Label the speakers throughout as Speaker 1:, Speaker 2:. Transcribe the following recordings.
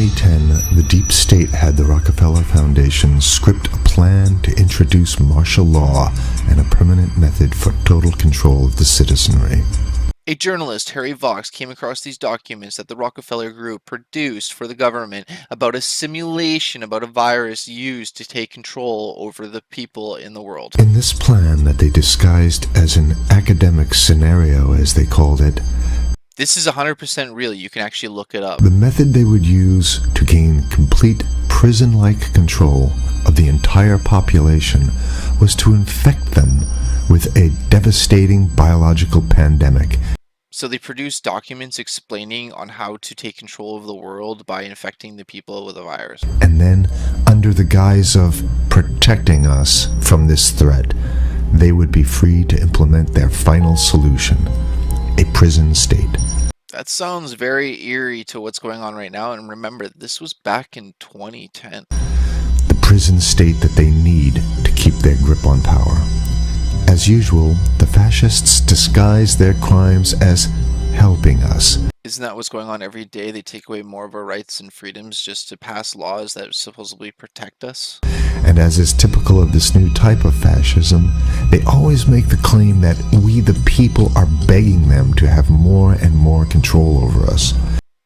Speaker 1: 2010, the deep state had the Rockefeller Foundation script a plan to introduce martial law and a permanent method for total control of the citizenry.
Speaker 2: A journalist, Harry Vox, came across these documents that the Rockefeller Group produced for the government about a simulation about a virus used to take control over the people in the world.
Speaker 1: In this plan that they disguised as an academic scenario, as they called it,
Speaker 2: this is 100% real. You can actually look it up.
Speaker 1: the method they would use to gain complete prison-like control of the entire population was to infect them with a devastating biological pandemic.
Speaker 2: So they produced documents explaining on how to take control of the world by infecting the people with a virus.
Speaker 1: And then, under the guise of protecting us from this threat, they would be free to implement their final solution, a prison state.
Speaker 2: That sounds very eerie to what's going on right now. And remember, this was back in 2010.
Speaker 1: The prison state that they need to keep their grip on power. As usual, the fascists disguise their crimes as helping us.
Speaker 2: Isn't that what's going on every day? They take away more of our rights and freedoms just to pass laws that supposedly protect us.
Speaker 1: And as is typical of this new type of fascism, they always make the claim that we the people are begging them to have more and more control over us.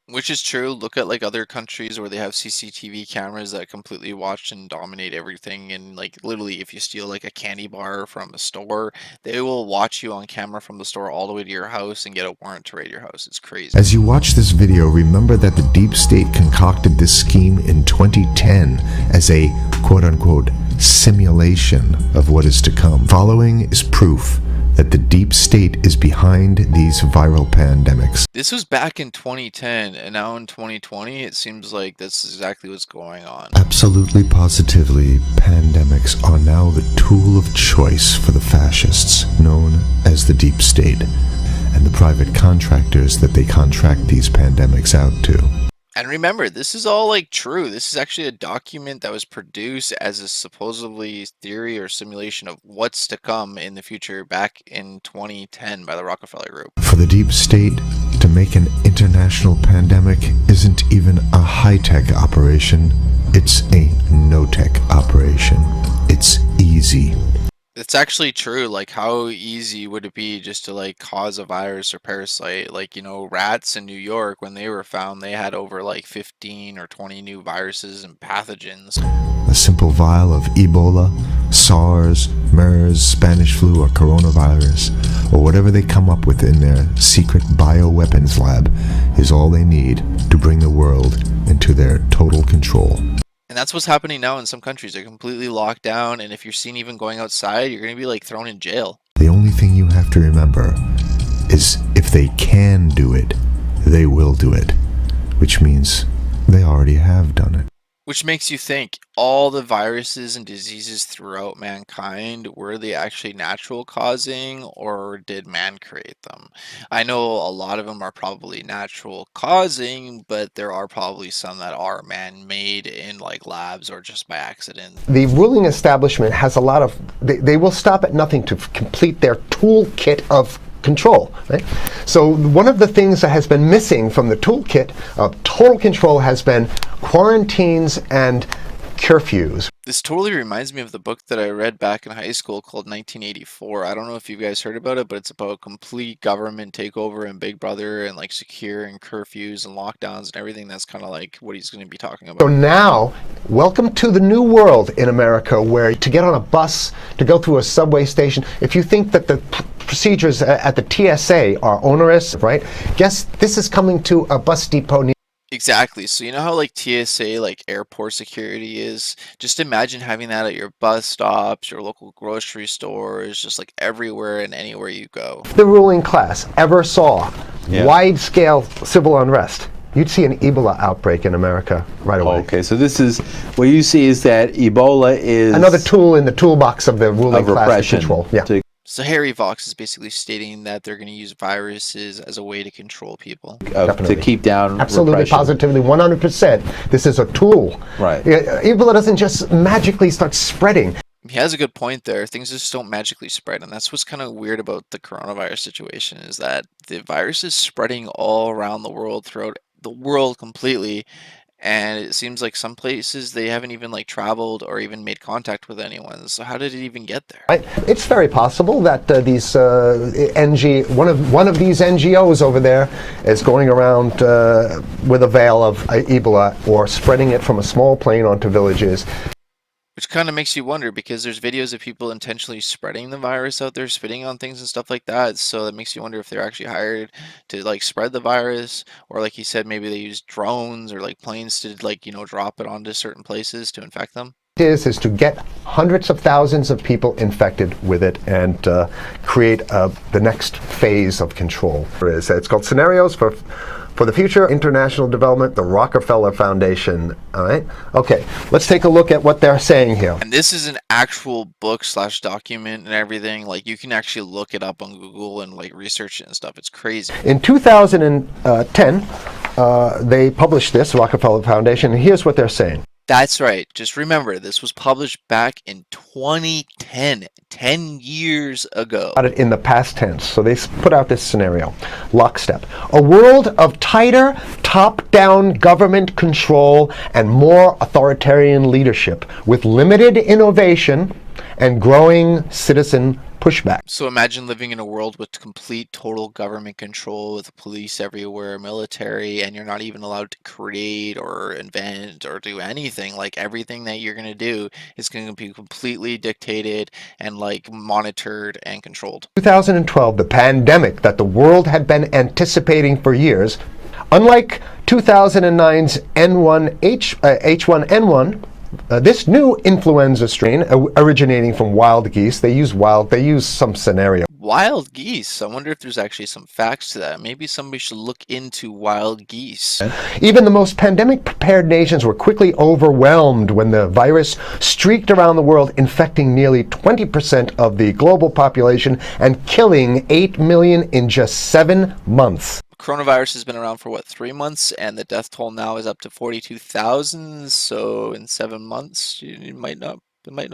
Speaker 2: Which is true. Look at like other countries where they have CCTV cameras that completely watch and dominate everything. And like literally, if you steal like a candy bar from a store, they will watch you on camera from the store all the way to your house and get a warrant to raid your house. It's crazy.
Speaker 1: As you watch this video, remember that the deep state concocted this scheme in 2010 as a quote-unquote simulation of what is to come. Following is proof that the deep state is behind these viral pandemics.
Speaker 2: This was back in 2010, and now in 2020, it seems like that's exactly what's going on.
Speaker 1: Absolutely positively, pandemics are now the tool of choice for the fascists, known as the deep state, and the private contractors that they contract these pandemics out to.
Speaker 2: And remember, this is all like true. This is actually a document that was produced as a supposedly theory or simulation of what's to come in the future back in 2010 by the Rockefeller Group.
Speaker 1: For the deep state, to make an international pandemic isn't even a high-tech operation. It's a no-tech operation. It's easy.
Speaker 2: It's actually true. Like, how easy would it be just to like cause a virus or parasite? Like, you know, rats in New York, when they were found, they had over like 15 or 20 new viruses and pathogens.
Speaker 1: A simple vial of Ebola, SARS, MERS, Spanish flu, or coronavirus, or whatever they come up with in their secret bioweapons lab, is all they need to bring the world into their total control.
Speaker 2: And that's what's happening now in some countries. They're completely locked down, and if you're seen even going outside, you're going to be like thrown in jail.
Speaker 1: The only thing you have to remember is if they can do it, they will do it, which means they already have done it.
Speaker 2: Which makes you think, all the viruses and diseases throughout mankind, were they actually natural causing, or did man create them? I know a lot of them are probably natural causing, but there are probably some that are man-made in like labs or just by accident.
Speaker 3: The ruling establishment has a lot of, they will stop at nothing to complete their toolkit of control, right? So one of the things that has been missing from the toolkit of total control has been quarantines and curfews.
Speaker 2: This totally reminds me of the book that I read back in high school called 1984. I don't know if you guys heard about it, but it's about complete government takeover and Big Brother and like secure and curfews and lockdowns and everything. That's kind of like what he's going to be talking about.
Speaker 3: So now, welcome to the new world in America, where to get on a bus, to go through a subway station, if you think that the procedures at the TSA are onerous, right? Guess this is coming to a bus depot.
Speaker 2: Exactly. So you know how like TSA, like airport security is? Just imagine having that at your bus stops, your local grocery stores, just like everywhere and anywhere you go.
Speaker 3: The ruling class ever saw wide-scale civil unrest. You'd see an Ebola outbreak in America right away.
Speaker 4: Okay, so this is, what you see is that Ebola is
Speaker 3: another tool in the toolbox of the ruling class to control. Yeah.
Speaker 2: So Harry Vox is basically stating that they're going to use viruses as a way to control people.
Speaker 4: To keep down
Speaker 3: Absolutely,
Speaker 4: repression.
Speaker 3: positively, 100%. This is a tool.
Speaker 4: Right.
Speaker 3: Ebola doesn't just magically start spreading.
Speaker 2: He has a good point there. Things just don't magically spread, and that's what's kind of weird about the coronavirus situation, is that the virus is spreading all around the world, throughout the world completely, and it seems like some places they haven't even like traveled or even made contact with anyone. So how did it even get there?
Speaker 3: Right. It's very possible that one of these NGOs over there is going around with a veil of Ebola, or spreading it from a small plane onto villages.
Speaker 2: Which kind of makes you wonder, because there's videos of people intentionally spreading the virus out there, spitting on things and stuff like that. So that makes you wonder if they're actually hired to like spread the virus, or like you said, maybe they use drones or like planes to like, drop it onto certain places to infect them.
Speaker 3: Is to get hundreds of thousands of people infected with it and create the next phase of control. It's called Scenarios for the Future International Development, the Rockefeller Foundation. All right. Okay. Let's take a look at what they're saying here.
Speaker 2: And this is an actual book/document and everything. Like you can actually look it up on Google and like research it and stuff. It's crazy.
Speaker 3: In 2010, they published this, Rockefeller Foundation, and here's what they're saying.
Speaker 2: That's right. Just remember, this was published back in 2010, 10 years ago.
Speaker 3: In the past tense. So they put out this scenario. Lockstep. A world of tighter, top-down government control and more authoritarian leadership with limited innovation and growing citizen pushback.
Speaker 2: So imagine living in a world with complete total government control, with police everywhere, military, and you're not even allowed to create or invent or do anything. Like everything that you're going to do is going to be completely dictated and like monitored and controlled.
Speaker 3: 2012, the pandemic that the world had been anticipating for years, unlike 2009's H1N1, this new influenza strain originating from wild geese. They use some scenario.
Speaker 2: Wild geese. I wonder if there's actually some facts to that. Maybe somebody should look into wild geese.
Speaker 3: Even the most pandemic-prepared nations were quickly overwhelmed when the virus streaked around the world, infecting nearly 20% of the global population and killing 8 million in just 7 months.
Speaker 2: Coronavirus has been around for what, 3 months, and the death toll now is up to 42,000. So in 7 months, it might not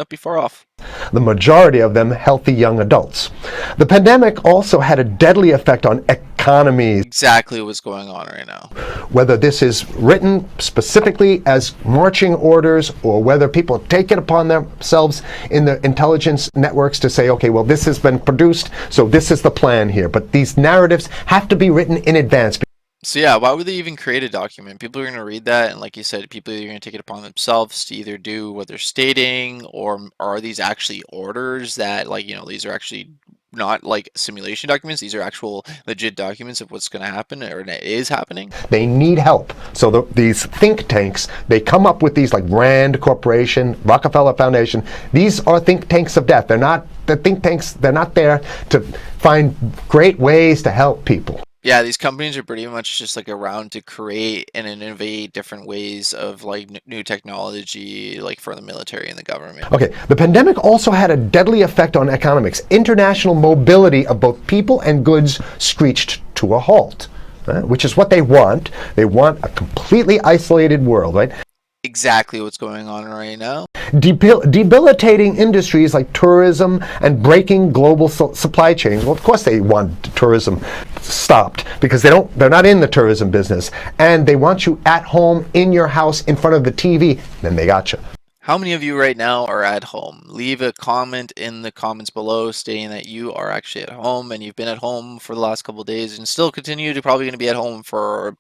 Speaker 2: be far off.
Speaker 3: The majority of them healthy young adults. The pandemic also had a deadly effect on economies.
Speaker 2: Exactly what's going on right now.
Speaker 3: Whether this is written specifically as marching orders, or whether people take it upon themselves in the intelligence networks to say, okay, well, this has been produced, so this is the plan here. But these narratives have to be written in advance.
Speaker 2: So yeah, why would they even create a document? People are going to read that, and like you said, people are going to take it upon themselves to either do what they're stating, or are these actually orders that, like, these are actually not like simulation documents. These are actual legit documents of what's going to happen, or it is happening.
Speaker 3: They need help. So these think tanks, they come up with these, like Rand Corporation, Rockefeller Foundation. These are think tanks of death. They're not the think tanks. They're not there to find great ways to help people.
Speaker 2: Yeah, these companies are pretty much just like around to create and innovate different ways of like new technology, like for the military and the government.
Speaker 3: Okay, the pandemic also had a deadly effect on economics. International mobility of both people and goods screeched to a halt, which is what they want. They want a completely isolated world, right?
Speaker 2: Exactly what's going on right now.
Speaker 3: Debilitating industries like tourism and breaking global supply chains. Well, of course they want tourism stopped, because they're not in the tourism business, and they want you at home in your house in front of the TV. Then they got you.
Speaker 2: How many of you right now are at home? Leave a comment in the comments below stating that you are actually at home and you've been at home for the last couple of days and still continue to probably going to be at home for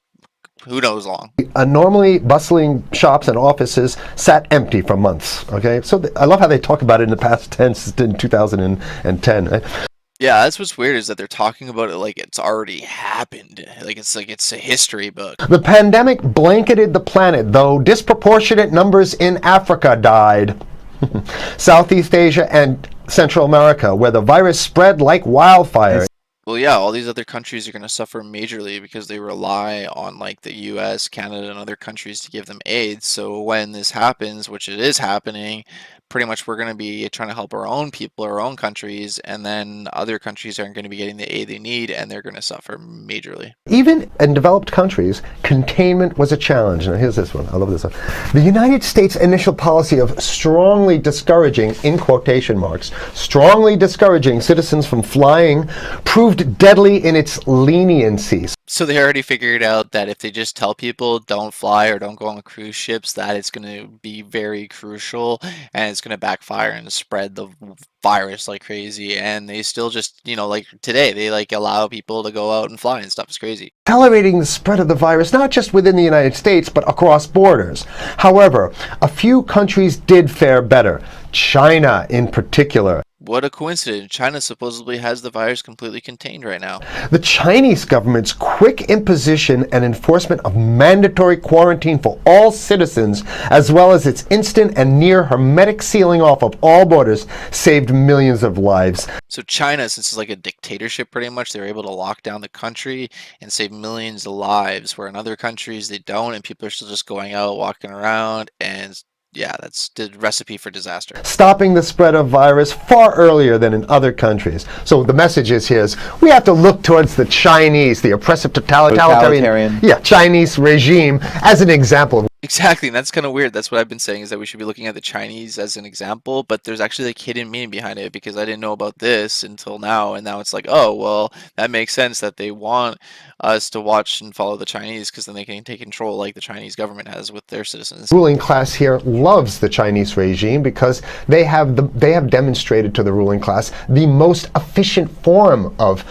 Speaker 2: who knows long.
Speaker 3: Normally bustling shops and offices sat empty for months. Okay, so I love how they talk about it in the past tense in 2010. Right?
Speaker 2: Yeah, that's what's weird, is that they're talking about it like it's already happened. Like it's a history book.
Speaker 3: The pandemic blanketed the planet, though disproportionate numbers in Africa died. Southeast Asia and Central America, where the virus spread like wildfire.
Speaker 2: Well, yeah, all these other countries are going to suffer majorly because they rely on like the US, Canada, and other countries to give them aid. So when this happens, which it is happening, pretty much we're going to be trying to help our own people, our own countries, and then other countries aren't going to be getting the aid they need, and they're going to suffer majorly.
Speaker 3: Even in developed countries, containment was a challenge. Now here's this one. I love this one. The United States' initial policy of strongly discouraging, in quotation marks, strongly discouraging citizens from flying proved deadly in its leniencies.
Speaker 2: So they already figured out that if they just tell people don't fly or don't go on cruise ships, that it's going to be very crucial and it's going to backfire and spread the virus like crazy. And they still just, like today, they like allow people to go out and fly and stuff. It's crazy.
Speaker 3: Accelerating the spread of the virus, not just within the United States, but across borders. However, a few countries did fare better, China in particular.
Speaker 2: What a coincidence. China supposedly has the virus completely contained right now.
Speaker 3: The Chinese government's quick imposition and enforcement of mandatory quarantine for all citizens, as well as its instant and near hermetic sealing off of all borders, saved millions of lives.
Speaker 2: So China, since it's like a dictatorship pretty much, they're able to lock down the country and save millions of lives, where in other countries they don't, and people are still just going out, walking around, and yeah, that's the recipe for disaster.
Speaker 3: Stopping the spread of virus far earlier than in other countries. So the message is here is we have to look towards the Chinese, the oppressive totalitarian. Chinese regime as an example.
Speaker 2: Exactly, and that's kind of weird. That's what I've been saying, is that we should be looking at the Chinese as an example, but there's actually like hidden meaning behind it, because I didn't know about this until now, and now it's like, oh, well, that makes sense that they want us to watch and follow the Chinese, because then they can take control like the Chinese government has with their citizens.
Speaker 3: Ruling class here loves the Chinese regime because they have demonstrated to the ruling class the most efficient form of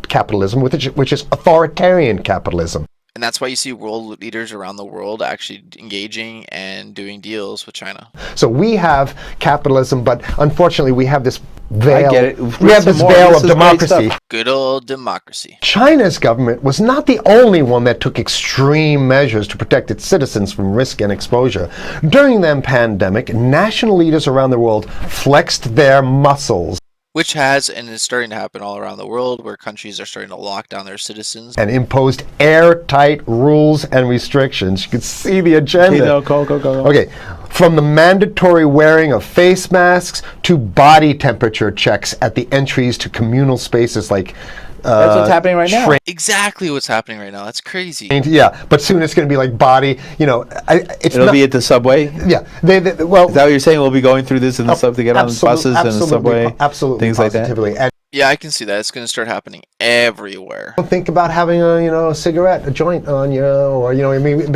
Speaker 3: capitalism, which is authoritarian capitalism.
Speaker 2: And that's why you see world leaders around the world actually engaging and doing deals with China.
Speaker 3: So we have capitalism, but unfortunately we have this veil.
Speaker 4: I get it.
Speaker 3: We have this veil of democracy.
Speaker 2: Good old democracy.
Speaker 3: China's government was not the only one that took extreme measures to protect its citizens from risk and exposure. During the pandemic, national leaders around the world flexed their muscles.
Speaker 2: Which has and is starting to happen all around the world, where countries are starting to lock down their citizens.
Speaker 3: And imposed airtight rules and restrictions. You can see the agenda.
Speaker 4: Go.
Speaker 3: Okay, from the mandatory wearing of face masks to body temperature checks at the entries to communal spaces like
Speaker 4: that's what's happening right now.
Speaker 2: Exactly what's happening right now. That's crazy.
Speaker 3: Yeah, but soon it's going to be like body,
Speaker 4: It'll be at the subway?
Speaker 3: Yeah.
Speaker 4: Well, is that what you're saying? We'll be going through this in the to get on the buses and the subway?
Speaker 3: Absolutely.
Speaker 4: Things like that?
Speaker 3: And
Speaker 2: yeah, I can see that. It's going to start happening everywhere.
Speaker 3: think about having a cigarette, a joint on you, or,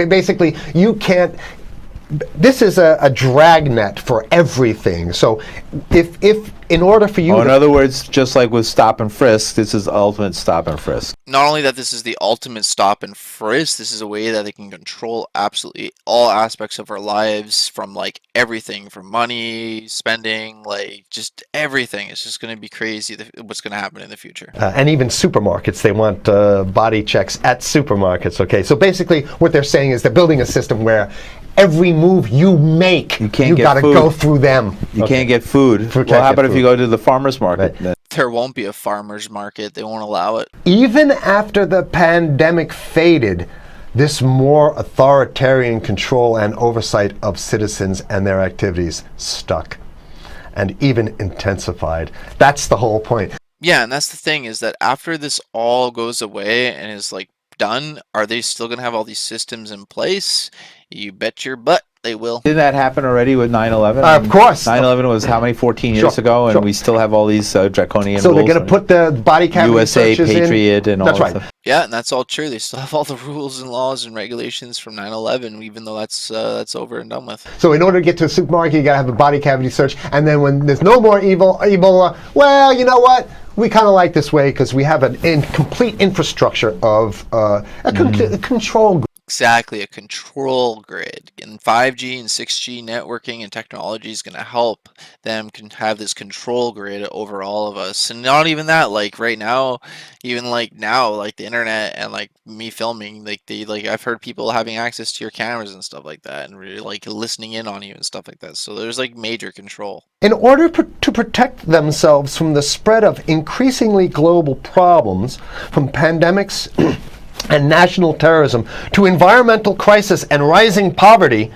Speaker 3: basically you can't. This is a dragnet for everything. So if in order for you
Speaker 4: in other words, just like with stop and frisk, this is ultimate stop and frisk.
Speaker 2: Not only that, this is the ultimate stop and frisk, this is a way that they can control absolutely all aspects of our lives, from like everything, from money, spending, like just everything. It's just going to be crazy what's going to happen in the future.
Speaker 3: And even supermarkets, they want body checks at supermarkets. Okay, so basically what they're saying is they're building a system where every move you make, you got to go through them.
Speaker 4: You can't get food. Well, how about if you go to the farmer's market?
Speaker 3: Right.
Speaker 2: There won't be a farmer's market. They won't allow it.
Speaker 3: Even after the pandemic faded, this more authoritarian control and oversight of citizens and their activities stuck and even intensified. That's the whole point.
Speaker 2: Yeah, and that's the thing, is that after this all goes away and is like done, are they still going to have all these systems in place? You bet your butt they will.
Speaker 4: Didn't that happen already with 9/11?
Speaker 3: Of course.
Speaker 4: 9/11 was how many, 14 years ago, and we still have all these draconian rules.
Speaker 3: So they're going to put the body cavity
Speaker 4: USA
Speaker 3: searches
Speaker 4: Patriot and all
Speaker 3: That's
Speaker 4: that
Speaker 3: right.
Speaker 4: stuff.
Speaker 2: Yeah, and that's all true. They still have all the rules and laws and regulations from 9/11, even though that's over and done with.
Speaker 3: So in order to get to a supermarket, you got to have a body cavity search, and then when there's no more Ebola, well, you know what? We kind of like this way because we have an complete infrastructure of a control group.
Speaker 2: Exactly, a control grid. And 5G and 6G networking and technology is going to help them have this control grid over all of us. And not even that, like right now, even like now, like the internet and like me filming, like I've heard people having access to your cameras and stuff like that, and really like listening in on you and stuff like that. So there's like major control.
Speaker 3: In order to protect themselves from the spread of increasingly global problems, from pandemics and national terrorism to environmental crisis and rising poverty,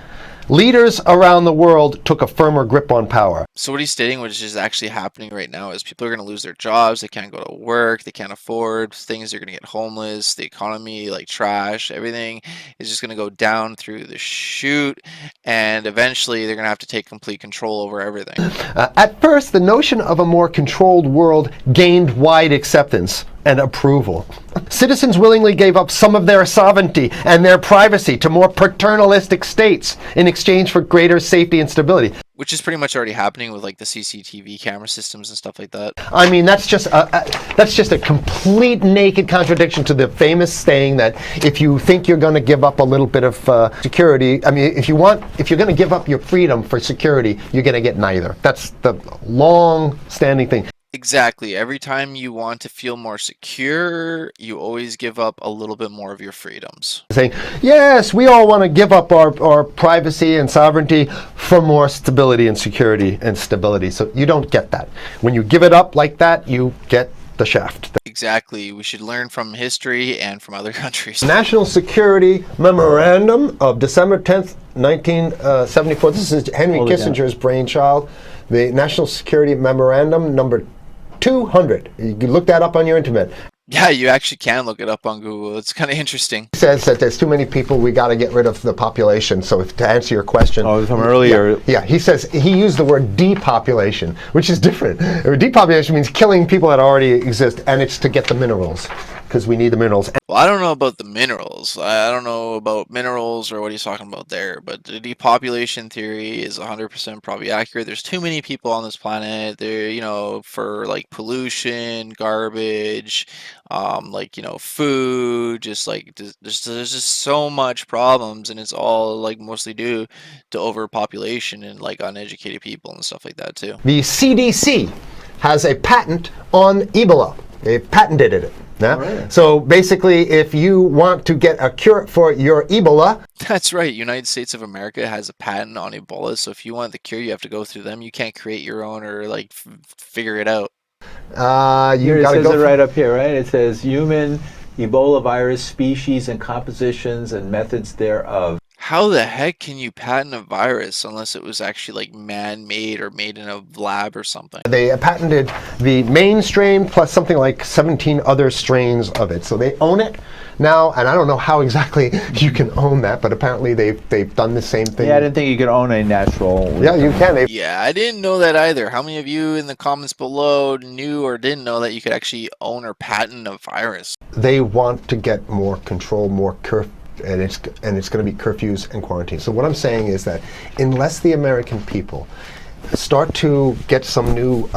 Speaker 3: leaders around the world took a firmer grip on power.
Speaker 2: So what he's stating, which is actually happening right now, is people are going to lose their jobs. They can't go to work. They can't afford things. They're going to get homeless. The economy, like trash, everything is just going to go down through the chute. And eventually they're going to have to take complete control over everything.
Speaker 3: At first, the notion of a more controlled world gained wide acceptance. and approval. Citizens willingly gave up some of their sovereignty and their privacy to more paternalistic states in exchange for greater safety and stability.
Speaker 2: Which is pretty much already happening with like the CCTV camera systems and stuff like that.
Speaker 3: I mean, that's just a complete naked contradiction to the famous saying that if you think you're going to give up a little bit of security, I mean, if you're going to give up your freedom for security, you're going to get neither. That's the long-standing thing.
Speaker 2: Exactly. Every time you want to feel more secure, you always give up a little bit more of your freedoms.
Speaker 3: Saying, yes, we all want to give up our privacy and sovereignty for more stability and security and stability. So you don't get that. When you give it up like that, you get the shaft.
Speaker 2: Exactly. We should learn from history and from other countries.
Speaker 3: National Security Memorandum of December 10th, 1974. This is Henry Kissinger's brainchild. The National Security Memorandum number 200. You can look that up on your internet.
Speaker 2: Yeah, you actually can look it up on Google. It's kind of interesting.
Speaker 3: It says that there's too many people, we got to get rid of the population. So to answer your question.
Speaker 4: Oh, from earlier.
Speaker 3: Yeah, he says, he used the word depopulation, which is different. Depopulation means killing people that already exist, and it's to get the minerals, because we need the minerals.
Speaker 2: Well, I don't know about the minerals. I don't know about minerals or what he's talking about there, but the depopulation theory is 100% probably accurate. There's too many people on this planet. They're, for like pollution, garbage, like, food, just like there's just so much problems, and it's all like mostly due to overpopulation and like uneducated people and stuff like that too.
Speaker 3: The CDC has a patent on Ebola. They patented it. Yeah? Right. So basically, if you want to get a cure for your Ebola...
Speaker 2: That's right. United States of America has a patent on Ebola. So if you want the cure, you have to go through them. You can't create your own or like figure it out.
Speaker 4: It says it right up here, right? It says human Ebola virus species and compositions and methods thereof.
Speaker 2: How the heck can you patent a virus unless it was actually like man-made or made in a lab or something?
Speaker 3: They patented the main strain plus something like 17 other strains of it. So they own it now, and I don't know how exactly you can own that, but apparently they've done the same thing.
Speaker 4: Yeah, I didn't think you could own a natural...
Speaker 3: Yeah, you can.
Speaker 2: Yeah, I didn't know that either. How many of you in the comments below knew or didn't know that you could actually own or patent a virus?
Speaker 3: They want to get more control, more and it's going to be curfews and quarantine. So what I'm saying is that unless the American people start to get some new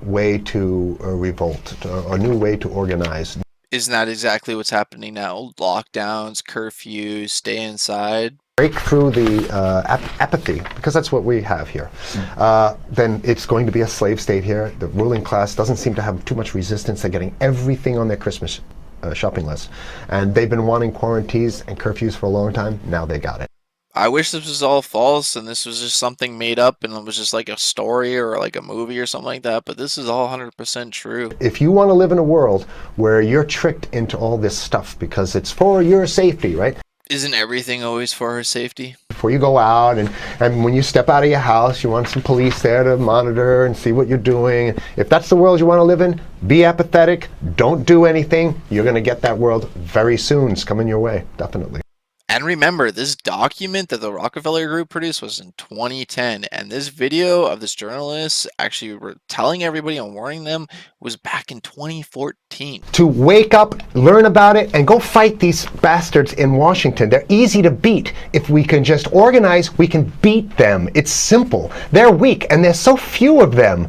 Speaker 3: way to revolt, or a new way to organize.
Speaker 2: Isn't that exactly what's happening now? Lockdowns, curfews, stay inside.
Speaker 3: Break through the apathy, because that's what we have here. Then it's going to be a slave state here. The ruling class doesn't seem to have too much resistance. They're getting everything on their Christmas shopping list. And they've been wanting quarantines and curfews for a long time. Now they got it.
Speaker 2: I wish this was all false and this was just something made up and it was just like a story or like a movie or something like that, but this is all 100% true.
Speaker 3: If you want to live in a world where you're tricked into all this stuff because it's for your safety, right?
Speaker 2: Isn't everything always for her safety?
Speaker 3: Before you go out and when you step out of your house, you want some police there to monitor and see what you're doing. If that's the world you want to live in, be apathetic, don't do anything. You're going to get that world very soon. It's coming your way, definitely.
Speaker 2: And remember, this document that the Rockefeller Group produced was in 2010, and this video of this journalist actually telling everybody and warning them was back in 2014.
Speaker 3: To wake up, learn about it, and go fight these bastards in Washington. They're easy to beat. If we can just organize, we can beat them. It's simple. They're weak, and there's so few of them.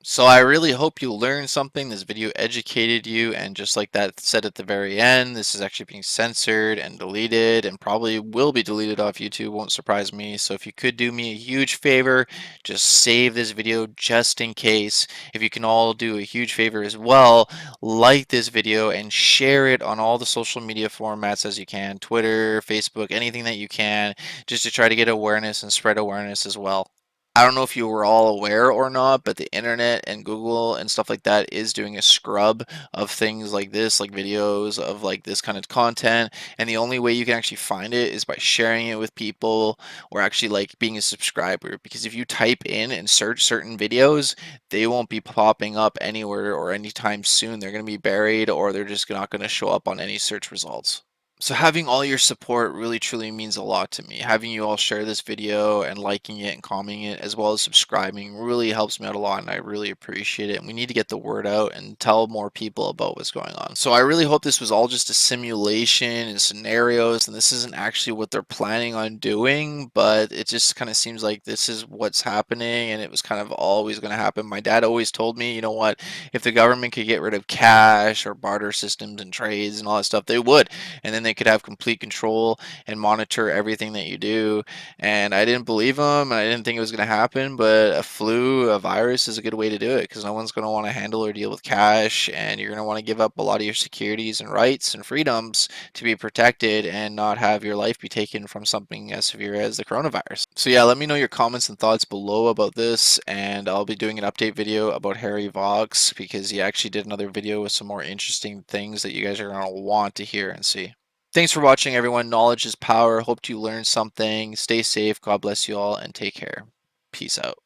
Speaker 2: So I really hope you learned something. This video educated you, and just like that said at the very end, this is actually being censored and deleted and probably will be deleted off YouTube. Won't surprise me. So if you could do me a huge favor, just save this video just in case. If you can all do a huge favor as well, like this video and share it on all the social media formats as you can, Twitter, Facebook, anything that you can, just to try to get awareness and spread awareness as well. I don't know if you were all aware or not, but the internet and Google and stuff like that is doing a scrub of things like this, like videos of like this kind of content. And the only way you can actually find it is by sharing it with people or actually like being a subscriber. Because if you type in and search certain videos, they won't be popping up anywhere or anytime soon. They're going to be buried or they're just not going to show up on any search results. So having all your support really truly means a lot to me. Having you all share this video and liking it and commenting it as well as subscribing really helps me out a lot, and I really appreciate it. And we need to get the word out and tell more people about what's going on. So I really hope this was all just a simulation and scenarios, and this isn't actually what they're planning on doing, but it just kind of seems like this is what's happening, and it was kind of always going to happen. My dad always told me, you know what, if the government could get rid of cash or barter systems and trades and all that stuff, they would, and then they could have complete control and monitor everything that you do. And I didn't believe him, and I didn't think it was going to happen, but a flu, a virus is a good way to do it, because no one's going to want to handle or deal with cash, and you're going to want to give up a lot of your securities and rights and freedoms to be protected and not have your life be taken from something as severe as the coronavirus. So yeah, let me know your comments and thoughts below about this, and I'll be doing an update video about Harry Vox, because he actually did another video with some more interesting things that you guys are going to want to hear and see. Thanks for watching, everyone. Knowledge is power. Hope you learned something. Stay safe. God bless you all, and take care. Peace out.